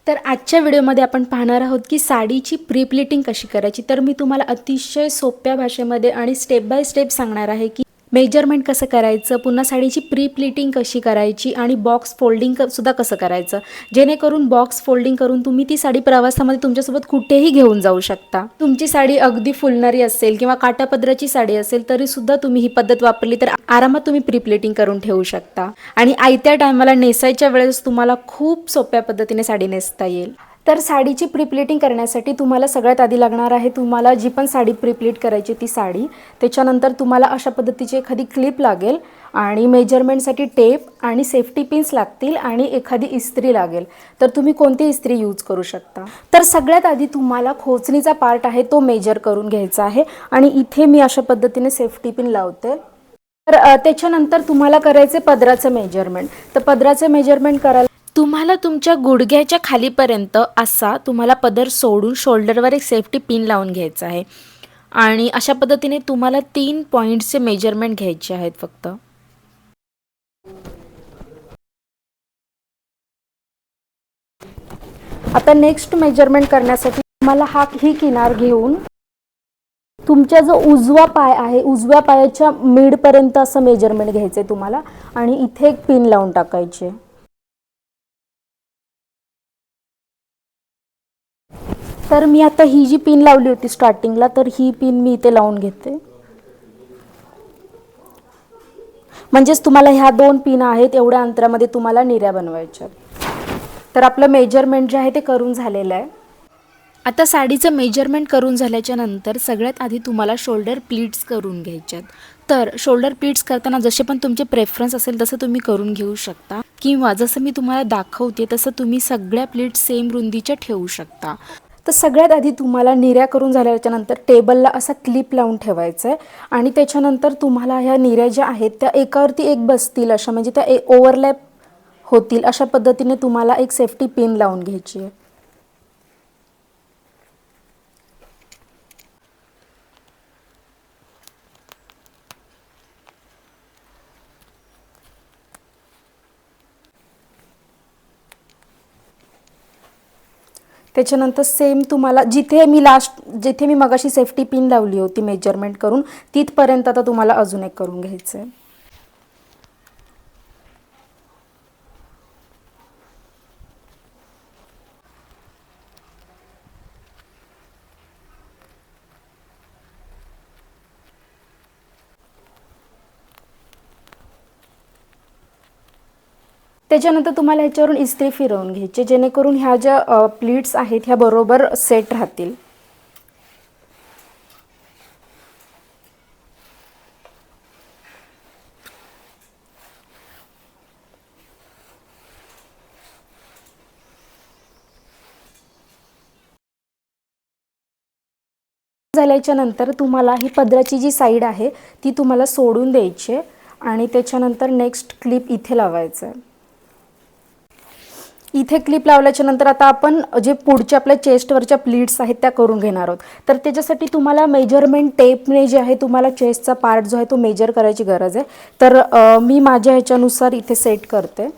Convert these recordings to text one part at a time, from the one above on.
तर आजच्या व्हिडिओमध्ये आपण पाहणार आहोत की साडीची प्री प्लीटिंग कशी करायची। तर मी तुम्हाला अतिशय सोप्या भाषेमध्ये आणि स्टेप बाय स्टेप सांगणार आहे की मेजरमेंट कसं करायचं, पुन्हा साडीची प्री प्लीटिंग कशी करायची आणि बॉक्स फोल्डिंग सुद्धा कसं करायचं, जेणेकरून बॉक्स फोल्डिंग करून तुम्ही ती साडी प्रवासामध्ये तुमच्यासोबत कुठेही घेऊन जाऊ शकता। तुमची साडी अगदी फुलणारी असेल किंवा काठापदराची साडी असेल तरी सुद्धा तुम्ही ही पद्धत वापरली तर आरामात तुम्ही प्री प्लीटिंग करून ठेवू शकता आणि आयत्या टायमाला नेसायच्या वेळेस तुम्हाला खूप सोप्या पद्धतीने साडी नेसता येईल। तर साडीची प्री प्लीटिंग करण्यासाठी तुम्हाला सगळ्यात आधी लागणार आहे तुम्हाला जी पण साडी प्री प्लीट करायची ती साडी, त्याच्यानंतर तुम्हाला अशा पद्धतीची एखादी क्लिप लागेल आणि मेजरमेंटसाठी टेप आणि सेफ्टी पिन्स लागतील आणि एखादी इस्त्री लागेल। तर तुम्ही कोणती इस्त्री यूज करू शकता। तर सगळ्यात आधी तुम्हाला खोचणीचा पार्ट आहे तो मेजर करून घ्यायचा आहे आणि इथे मी अशा पद्धतीने सेफ्टी पिन लावते। तर त्याच्यानंतर तुम्हाला करायचे पदराचं मेजरमेंट। तर पदराचं मेजरमेंट करायला तुम्हाला तुमच्या गुडघ्याच्या खालीपर्यंत असा तुम्हाला पदर सोडून शोल्डरवर एक सेफ्टी पिन लावून घ्यायचा आहे आणि अशा पद्धतीने तुम्हाला 3 पॉइंट्सचे मेजरमेंट घ्यायचे आहेत फक्त। आता नेक्स्ट मेजरमेंट करण्यासाठी तुम्हाला ही किनार घेऊन तुमचा जो उजवा पाय आहे उजव्या पायाच्या मिड पर्यंत असं मेजरमेंट घ्यायचे तुम्हाला आणि इथे एक पिन लावून टाकायचे। तर मी आता ही जी पिन लावली होती स्टार्टिंगला तर ही पिन मी इथे लावून घेते। म्हणजेच तुम्हाला ह्या 2 पिन आहेत एवढ्या अंतरामध्ये तुम्हाला निर्या बनवायच्या। तर आपलं मेजरमेंट जे आहे ते करून झालेलं आहे। आता साडीचं मेजरमेंट करून झाल्याच्या नंतर सगळ्यात आधी तुम्हाला शोल्डर प्लीट्स करून घ्यायच्यात। तर शोल्डर प्लीट्स करताना जसे पण तुमचे प्रेफरन्स असेल तसं तुम्ही करून घेऊ शकता किंवा जसं मी तुम्हाला दाखवते तसं तुम्ही सगळ्या प्लीट्स सेम रुंदीच्या ठेवू शकता। तर सगळ्यात आधी तुम्हाला निर्या करून झाल्याच्या नंतर टेबलला असा क्लिप लावून ठेवायचं आहे आणि त्याच्यानंतर तुम्हाला ह्या निर्या ज्या आहेत त्या एकावरती एक बसतील अशा, म्हणजे त्या ओव्हरलॅप होतील अशा पद्धतीने तुम्हाला एक सेफ्टी पिन लावून घ्यायची आहे। त्याच्यानंतर सेम तुम्हाला जिथे मी मगाशी सेफ्टी पिन लावली होती मेजरमेंट करून तिथपर्यंत आता तुम्हाला अजून एक करून घ्यायचं आहे। त्याच्यानंतर तुम्हाला ह्याच्यावरून इस्त्री फिरवून घ्यायची जेणेकरून ह्या ज्या प्लीट्स आहेत ह्या बरोबर सेट राहतील। झाल्याच्या नंतर तुम्हाला ही पदराची जी साईड आहे ती तुम्हाला सोडून द्यायची आणि त्याच्यानंतर नेक्स्ट क्लिप इथे लावायचं आहे। इथे क्लिप लावल्याच्या नंतर आता आपण जे पुढच्या आपल्या चेस्टवरच्या प्लीट्स आहेत त्या करून घेणार आहोत। तर त्याच्यासाठी तुम्हाला मेजरमेंट टेपने जे आहे तुम्हाला चेस्टचा पार्ट जो आहे तो मेजर करायची गरज आहे। तर मी माझ्या ह्याच्यानुसार इथे सेट करते।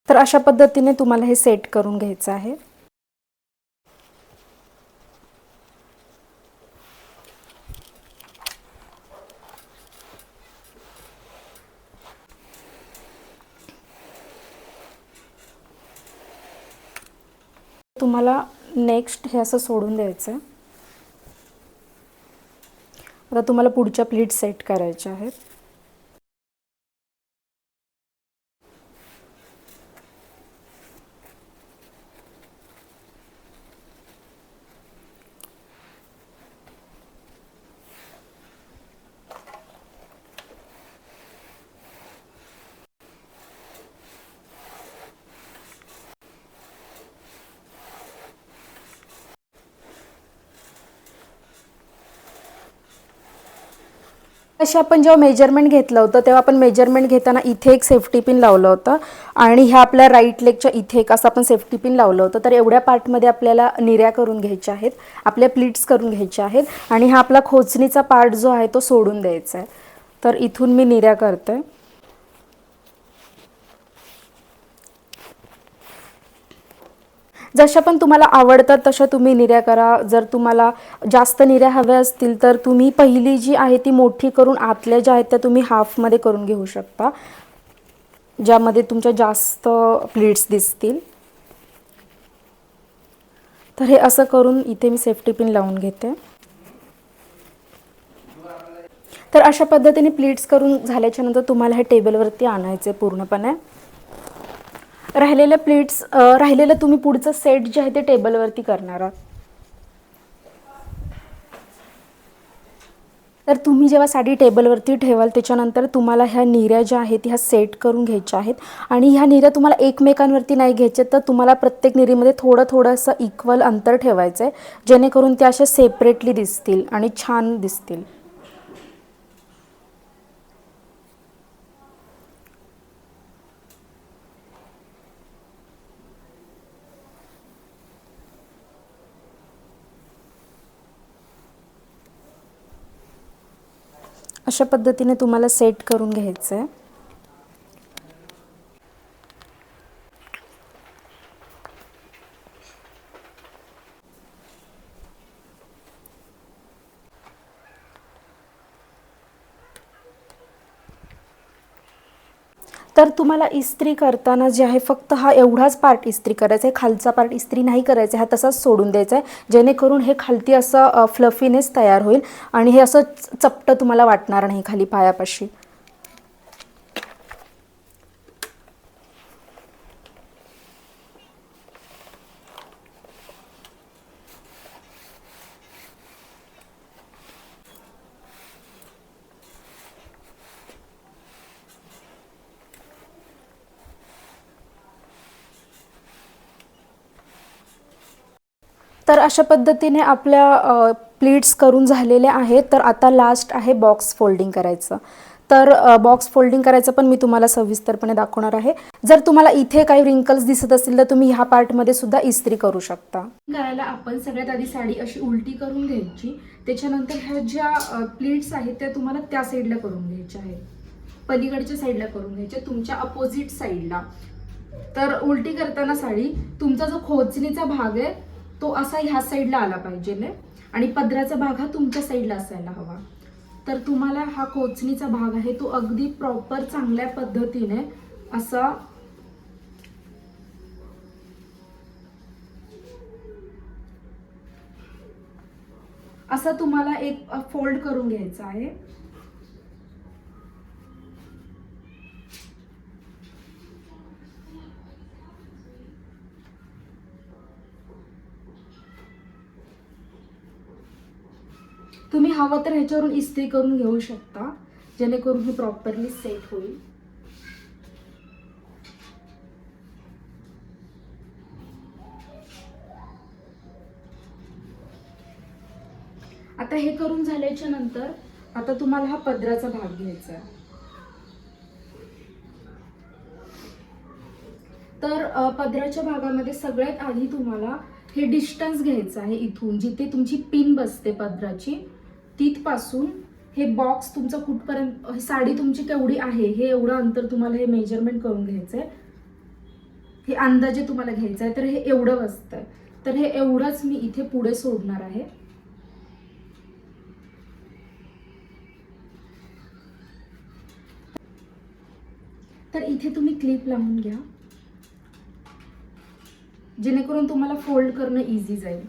तर अशा पद्धतीने तुम्हाला हे सेट करून घ्यायचं आहे। तुम्हाला नेक्स्ट हे असं सोडून द्यायचं आहे। आता तुम्हाला पुढच्या प्लीट सेट करायच्या आहेत। मगाशी आपण जेव्हा मेजरमेंट घेतलं होतं तेव्हा आपण मेजरमेंट घेताना इथे एक सेफ्टी पिन लावलं होतं आणि ह्या आपल्या राईट लेगच्या इथे एक असं आपण सेफ्टी पिन लावलं होतं. तर एवढ्या पार्टमध्ये आपल्याला निर्या करून घ्यायच्या आहेत, आपल्या प्लीट्स करून घ्यायच्या आहेत आणि हा आपला खोचणीचा पार्ट जो आहे तो सोडून द्यायचा आहे. तर इथून मी निर्या करते. जशा पण तुम्हाला आवडतात तशा तुम्ही निर्या करा. जर तुम्हाला जास्त निर्या हव्या असतील तर तुम्ही पहिली जी आहे ती मोठी करून आतल्या ज्या आहेत त्या तुम्ही हाफमध्ये करून घेऊ शकता, ज्यामध्ये तुमच्या जास्त प्लीट्स दिसतील. तर हे असं करून इथे मी सेफ्टी पिन लावून घेते. तर अशा पद्धतीने प्लीट्स करून झाल्याच्या नंतर तुम्हाला हे टेबलवरती आणायचे पूर्णपणे. राहिलेलं तुम्ही पुढचं सेट जे आहे ते टेबलवरती करणार आहात. तर तुम्ही जेव्हा साडी टेबलवरती ठेवाल त्याच्यानंतर तुम्हाला ह्या निर्या ज्या आहेत ह्या सेट करून घ्यायच्या आहेत आणि ह्या निर्या तुम्हाला एकमेकांवरती नाही घ्यायच्या, तर तुम्हाला प्रत्येक निरीमध्ये थोडं असं इक्वल अंतर ठेवायचं आहे, जेणेकरून त्या अशा सेपरेटली दिसतील आणि छान दिसतील. अशा पद्धतीने तुम्हाला सेट करून घ्यायचं आहे. तर तुम्हाला इस्त्री करताना जे आहे फक्त हा एवढाच पार्ट इस्त्री करायचा आहे, खालचा पार्ट इस्त्री नाही करायचा आहे, हा तसाच सोडून द्यायचा आहे, जेणेकरून हे खालती असं फ्लफीनेस तयार होईल आणि हे असं चपटं तुम्हाला वाटणार नाही खाली पायापाशी. तर अशा पद्धतीने आपल्या प्लीट्स करून झालेल्या आहेत. तर आता लास्ट आहे बॉक्स फोल्डिंग करायचं. तर बॉक्स फोल्डिंग करायचं पण मी तुम्हाला सविस्तरपणे दाखवणार आहे. जर तुम्हाला इथे काही रिंकल्स दिसत असतील तर तुम्ही ह्या पार्टमध्ये सुद्धा इस्त्री करू शकता. करायला आपण सगळ्यात आधी साडी अशी उलटी करून घ्यायची, त्याच्यानंतर ह्या ज्या प्लीट्स आहेत त्या तुम्हाला त्या साईडला करून घ्यायच्या आहेत, पलीकडच्या साईडला करून घ्यायच्या, तुमच्या अपोजिट साईडला. तर उलटी करताना साडी तुमचा जो खोचणीचा भाग आहे तो असा ह्या साईडला आला पाहिजे आणि पदराचा भाग हा तुमच्या साईडला असायला हवा. तर तुम्हाला हा खोचणीचा भाग आहे तो अगदी प्रॉपर चांगल्या पद्धतीने असा तुम्हाला एक फोल्ड करून घ्यायचा आहे. तुम्ही हवं तर ह्याच्यावरून इस्त्री करून घेऊ शकता, जेणेकरून हे प्रॉपरली सेट होईल. आता हे करून झाल्याच्या नंतर आता तुम्हाला हा पदराचा भाग घ्यायचा आहे. तर पदराच्या भागामध्ये सगळ्यात आधी तुम्हाला हे डिस्टन्स घ्यायचं आहे. इथून जिथे तुमची पिन बसते पदराची तिथपासून हे बॉक्स तुमचा कुठपर्यंत, साडी तुमची केवढी आहे हे एवढं अंतर तुम्हाला हे मेजरमेंट करून घ्यायचंय. हे अंदाजे तुम्हाला घ्यायचं आहे. तर हे एवढं बसतंय, तर हे एवढंच मी इथे पुढे सोडणार आहे. तर इथे तुम्ही क्लिप लावून घ्या, जेणेकरून तुम्हाला फोल्ड करणं इझी जाईल.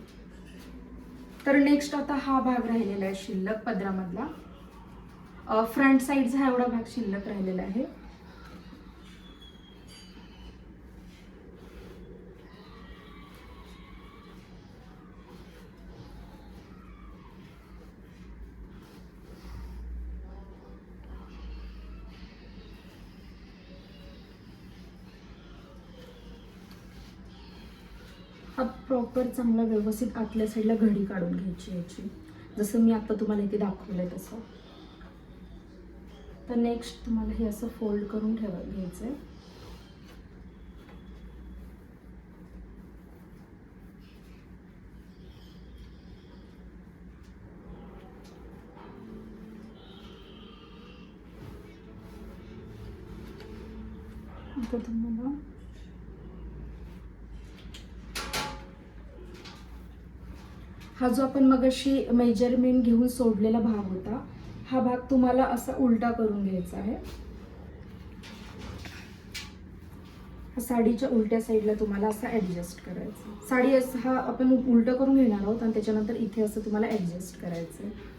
तर नेक्स्ट आता हा भाग राहिलेला आहे शिल्लक पदरामधला, फ्रंट साईडचा हा एवढा भाग शिल्लक राहिलेला आहे. हा प्रॉपर चांगला व्यवस्थित आतल्या साईडला घडी काढून घ्यायची याची, जसं मी आता तुम्हाला इथे दाखवलंय तसं. तर नेक्स्ट तुम्हाला हे असं फोल्ड करून घ्यायचं आहे. आता तुम्हाला हा जो आपण मगाशी मेजरमेंट घेऊन सोडलेला भाग होता, हा भाग तुम्हाला असा उलटा करून घ्यायचा आहे. हा साडीच्या उलट्या साईडला तुम्हाला असा ॲडजस्ट करायचा. साडी असं हा आपण उलटं करून घेणार आहोत आणि त्याच्यानंतर इथे असं तुम्हाला ॲडजस्ट करायचं आहे.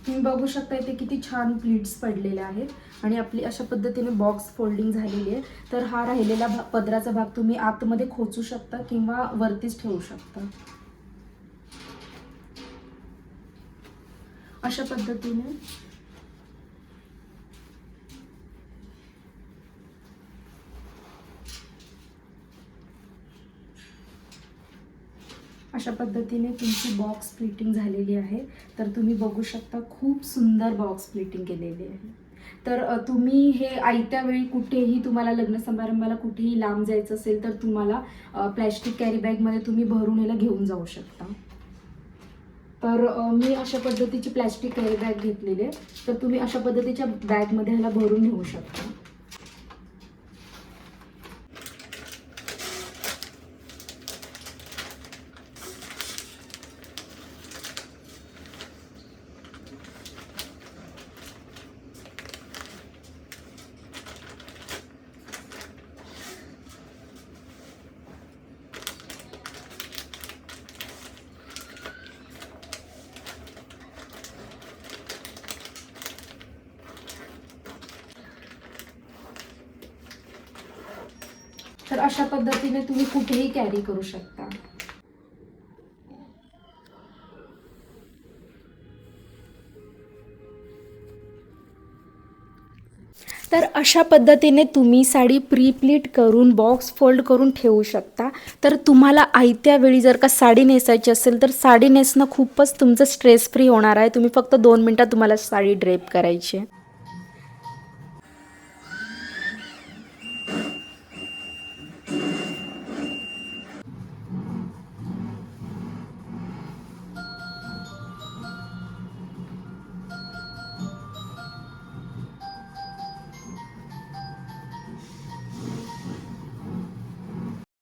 तुम्ही बघू शकता इथे किती छान प्लीट्स पडलेले आहेत आणि आपली अशा पद्धतीने बॉक्स फोल्डिंग झालेली आहे. तर हा राहिलेला पदराचा भाग तुम्ही आतमध्ये खोचू शकता किंवा वरतीच ठेवू शकता. अशा पद्धतीने तुमची बॉक्स प्लीटिंग झालेली आहे. तर तुम्ही बघू शकता खूप सुंदर बॉक्स प्लीटिंग केलेली आहे. तर तुम्ही हे आयत्या वेळी कुठेही तुम्हाला लग्न समारंभाला कुठेही लांब जायचं असेल तर तुम्हाला प्लॅस्टिक कॅरी बॅगमध्ये तुम्ही भरून याला घेऊन जाऊ शकता. तर मी अशा पद्धतीची प्लॅस्टिक कॅरी बॅग घेतलेली आहे. तर तुम्ही अशा पद्धतीच्या बॅगमध्ये ह्याला भरून नेऊ शकता. तर अशा पद्धतीने तुम्ही कुठेही कॅरी करू शकता. तर अशा पद्धतीने तुम्ही साडी प्री प्लीट करून बॉक्स फोल्ड करून ठेवू शकता. तर तुम्हाला आयत्या वेळी जर का साडी नेसायची असेल तर साडी नेसणं खूपच तुमचं स्ट्रेस फ्री होणार आहे. तुम्ही फक्त 2 मिनिटात तुम्हाला साडी ड्रेप करायची आहे.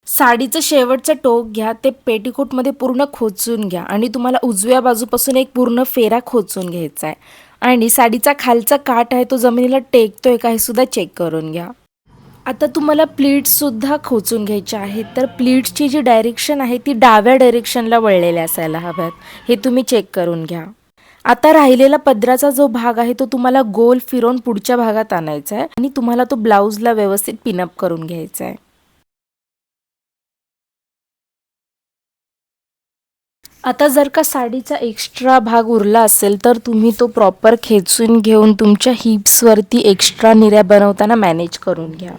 साडीचं शेवटचं टोक घ्या, ते पेटीकोटमध्ये पूर्ण खोचून घ्या आणि तुम्हाला उजव्या बाजूपासून एक पूर्ण फेरा खोचून घ्यायचा आहे आणि साडीचा खालचा काठ आहे तो जमिनीला टेकतोय का हे सुद्धा चेक करून घ्या. आता तुम्हाला प्लीट्ससुद्धा खोचून घ्यायचे आहेत. तर प्लीट्सची जी डायरेक्शन आहे ती डाव्या डायरेक्शनला वळलेल्या असायला हव्यात, हे तुम्ही चेक करून घ्या. आता राहिलेला पदराचा जो भाग आहे तो तुम्हाला गोल फिरवून पुढच्या भागात आणायचा आहे आणि तुम्हाला तो ब्लाऊजला व्यवस्थित पिनअप करून घ्यायचा आहे. आता जर का साडीचा एक्स्ट्रा भाग उरला असेल तर तुम्ही तो प्रॉपर खेचून घेऊन तुमच्या हिप्सवरती एक्स्ट्रा निर्या बनवताना मॅनेज करून घ्या.